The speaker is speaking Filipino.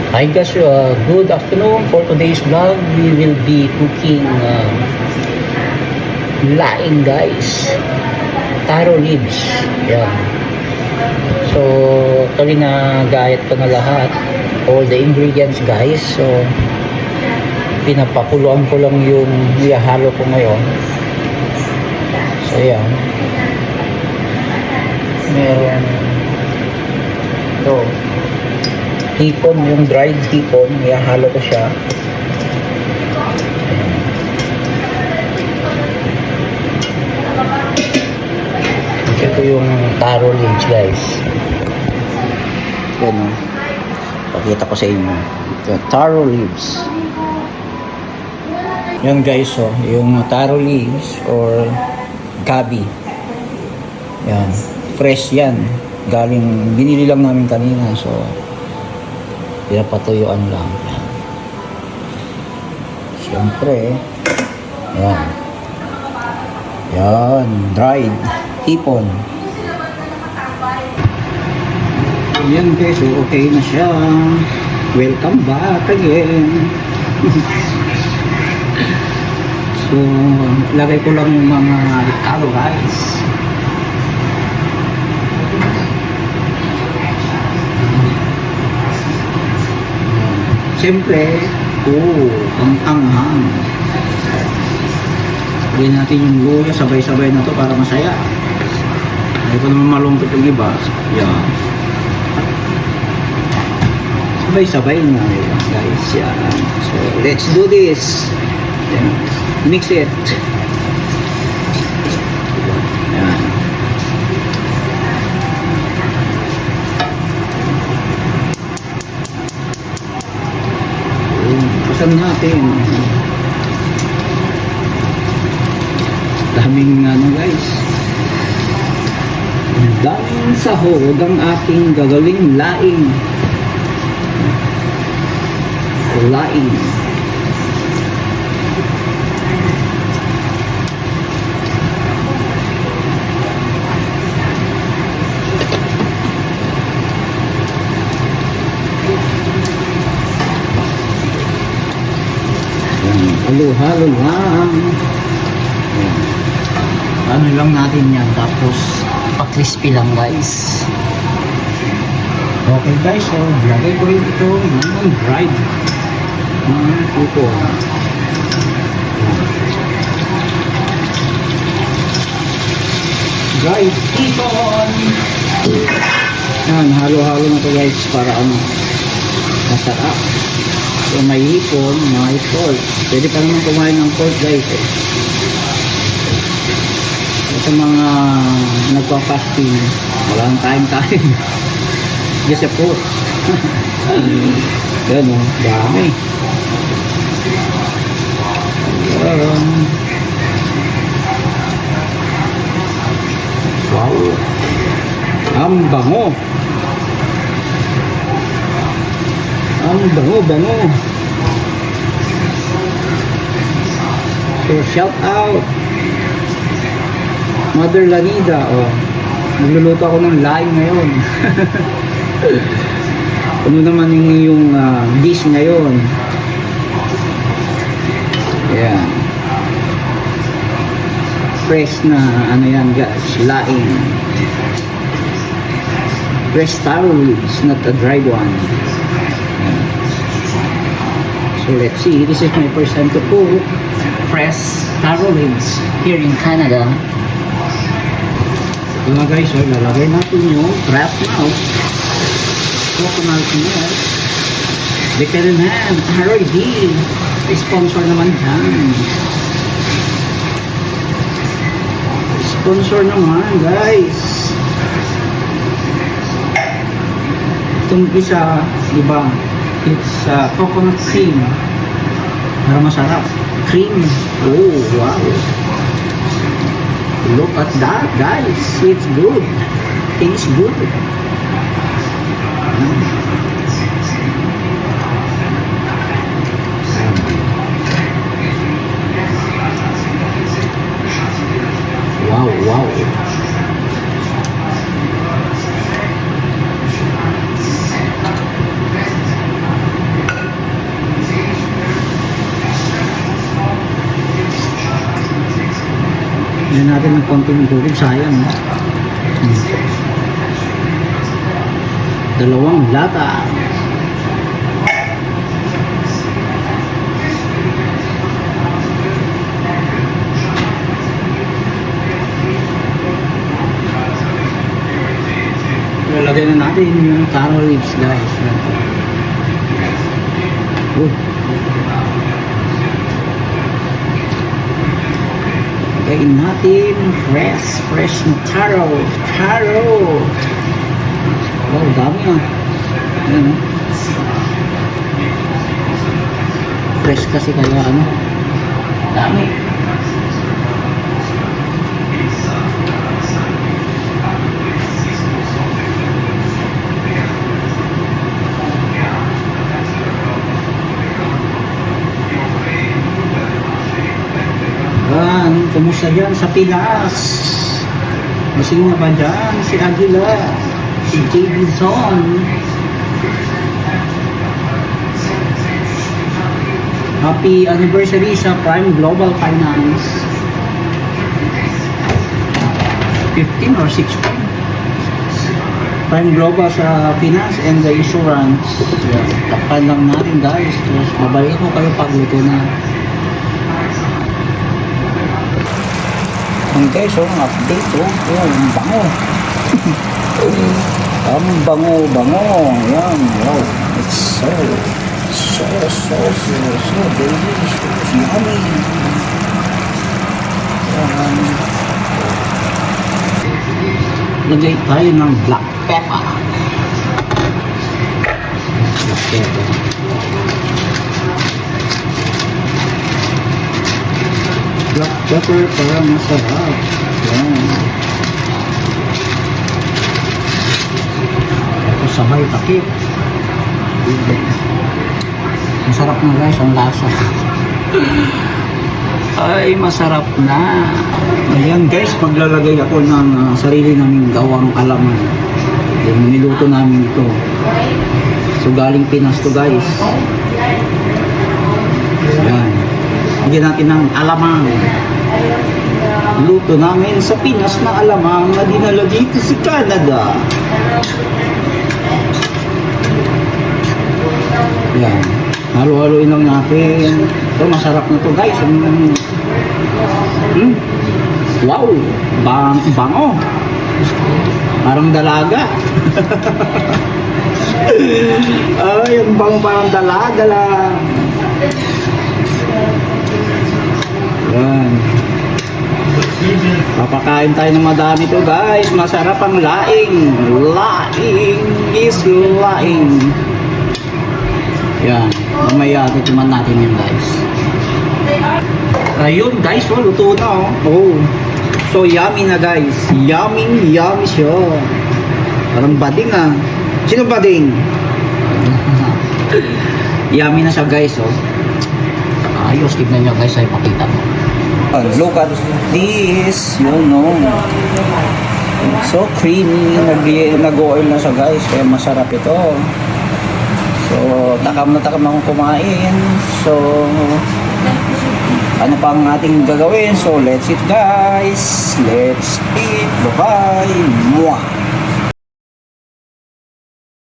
Hi guys, good afternoon. For today's vlog, we will be cooking laing guys. Taro leaves. Yan. So, actually na gayat ko na lahat. All the ingredients guys. So, pinapakuluan ko lang yung ihahalo ko ngayon. So, yan. Meron ito. Hipon, yung dried hipon, ihahalo ko siya. Ito yung taro leaves guys. Yan o. Pakita ko sa inyo. Ito, taro leaves. Yan guys o. Yung taro leaves or gabi. Yan. Fresh yan. Galing, binili lang namin kanina. So, pinapatuyuan lang. Siyempre, yan. Yan, dried hipon. Yan guys, okay na siya. Welcome back again. So, lagay ko lang yung mga recado guys. Siyempre, ang anghang. Lagyan natin yung luya, sabay-sabay na to para masaya. Ayaw ko naman malungkot yung iba. Yan. Sabay-sabay na guys. Yan. So, let's do this. Yan. Mix it. Yan. Pasan natin. Daming guys. Daming sahog ang ating gagawing laing. Laing. Halo-halo lang. Ano lang natin yan. Tapos, pa-crispy lang guys. Okay guys, so, lagay ko rin ito ng dried. Ito. Dried hipon. Yan, halo-halo na to guys para masarap. So, may hipon, may pork. Pwede pa naman kumain ng pork guys. Sa mga nagpa-fasting, walang time. Just a pork. Yan o, dami. Wow. Ang bango. Ang bango. So, shout out Mother Lanida. Nagluluto ako ng laing ngayon. Ano naman yung dish ngayon? Ayan. Fresh na yan guys, laing. Fresh taro leaves, not a dried one. So let's see, this is my first time to cook fresh taro leaves here in Canada. Ito nga guys, lalagay natin yung wrap now. Coconut milk. Veteran Ham, Haroy D. Sponsor naman dyan. Sponsor naman guys. Itong isa, diba? It's coconut cream. Para masarap. Cream. Oh, wow. Look at that, guys. It's good. It's good. Wow. natin ng konting tubig, sayang. Dalawang lata. Lalagyan na natin yung taro ribs, guys. Lagyan natin fresh na taro. Wow, dami ah. Ayan. Fresh kasi kaya ano. Dami. Kumusta dyan sa Pinas? Masing na ba dyan? Si Aguila, si JB Zon. Happy anniversary sa Prime Global Finance. 15 or 16? Prime Global sa Pinas and the insurance. Takpan lang natin, guys. Tapos mabalik ko kayo pagluto na. Okay, so ang update, ang bango. Ang bango. Yan, wow. It's so delicious. Yummy. Lagay tayo ng black pepper. Black pepper para masarap. Yan. Tapos sabay takip. Masarap na, guys, ang lasa. Ay, masarap na. Ayan, guys, maglalagay ako ng sarili naming gawang alaman. Yung niluto namin ito. So galing Pinas to, guys. Ayan. Bigyan natin ng alamang. Luto namin sa Pinas na alamang na dinala dito sa Canada. Yan. Halo-haloin lang natin. So masarap na to, guys. Wow! Bango! Parang dalaga. Ay, yung bango parang dalaga lang. Yan. Papakain tayo ng madami to, guys. Masarap ang laing. Laing is laing. Yan. Mamaya titikman natin yan, guys. Ayun, guys. Luto na, oh. So yummy na, guys. Yummy siya. Parang bading, ah. Sino bading? Yummy na siya, guys, oh. Ayos, tignan nyo, guys, ay pakita mo. Look at this, so creamy, nag-oil na siya, guys, kaya masarap ito. So takam na akong kumain. So ano pa ang ating gagawin? So let's eat, guys, let's eat. Bye bye. Mwah.